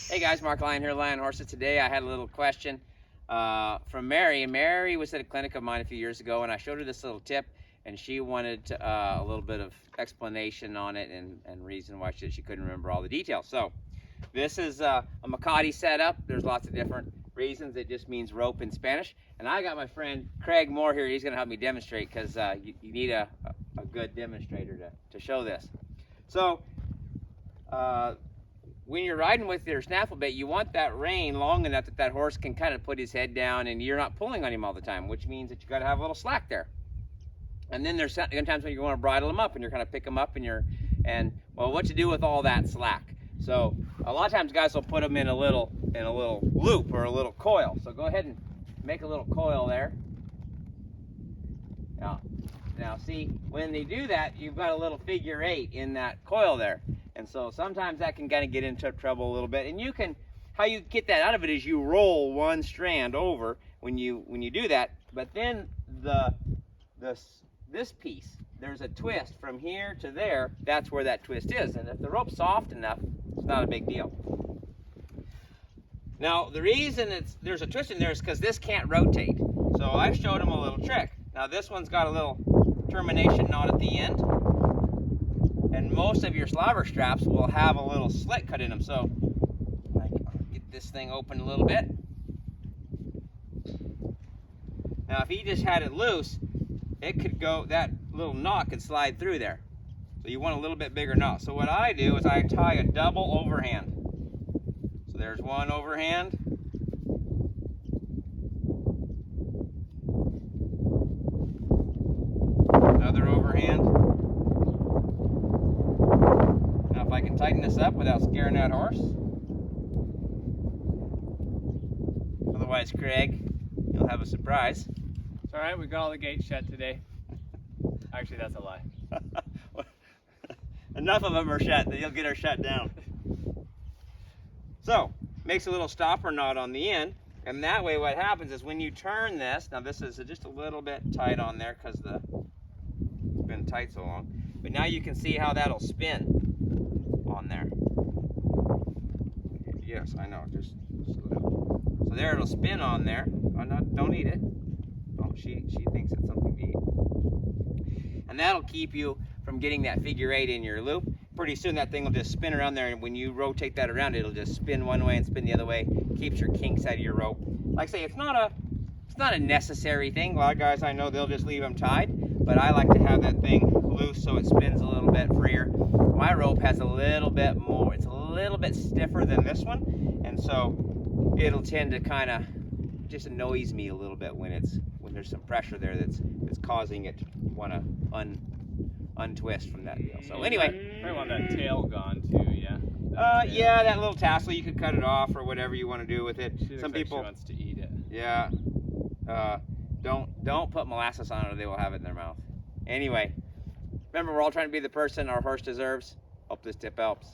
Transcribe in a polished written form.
Hey guys, Mark Lyon here, Lion Horses. Today I had a little question from Mary. And Mary was at a clinic of mine a few years ago, and I showed her this little tip, and she wanted a little bit of explanation on it and reason why she couldn't remember all the details. So this is a Mecate setup. There's lots of different reasons. It just means rope in Spanish. And I got my friend Craig Moore here. He's going to help me demonstrate, because you need a good demonstrator to show this. So when you're riding with your snaffle bit, you want that rein long enough that that horse can kind of put his head down and you're not pulling on him all the time, which means that you got to have a little slack there. And then there's sometimes when you want to bridle them up and you're kind of pick them up and well, what to do with all that slack? So a lot of times guys will put them in a little loop or a little coil. So go ahead and make a little coil there. Now see, when they do that, you've got a little figure 8 in that coil there. And so sometimes that can kind of get into trouble a little bit. And how you get that out of it is you roll one strand over when you do that. But then this piece, there's a twist from here to there. That's where that twist is. And if the rope's soft enough, it's not a big deal. Now the reason there's a twist in there is because this can't rotate. So I showed him a little trick. Now this one's got a little termination knot at the end. And most of your slobber straps will have a little slit cut in them. So get this thing open a little bit. Now if he just had it loose, it could go, that little knot could slide through there. So you want a little bit bigger knot. So what I do is I tie a double overhand. So there's one overhand. Another overhand. Now if I can tighten this up without scaring that horse. Otherwise, Craig, you'll have a surprise. It's all right, we got all the gates shut today. Actually, that's a lie. Enough of them are shut that you'll get her shut down. So, makes a little stopper knot on the end, and that way what happens is when you turn this, now this is just a little bit tight on there because it's been tight so long, but now you can see how that'll spin on there. Yes, I know, just so there it'll spin on there. Don't eat it. Oh, she thinks it's something to eat. And that'll keep you from getting that figure 8 in your loop. Pretty soon that thing will just spin around there, and when you rotate that around, it'll just spin one way and spin the other way. Keeps your kinks out of your rope. Like I say, it's not a necessary thing. A lot of guys I know, they'll just leave them tied, but I like to have that thing loose so it spins a little bit freer. My rope has a little bit more, it's a little bit stiffer than this one, and so it'll tend to kind of just annoys me a little bit when there's some pressure there that's causing it to want to untwist from that deal. So anyway, I want that tail gone too, yeah. Yeah, that little tassel, you could cut it off or whatever you want to do with it. Some people wants to eat it. Yeah. Don't put molasses on it, or they will have it in their mouth. Anyway, remember, we're all trying to be the person our horse deserves. Hope this tip helps.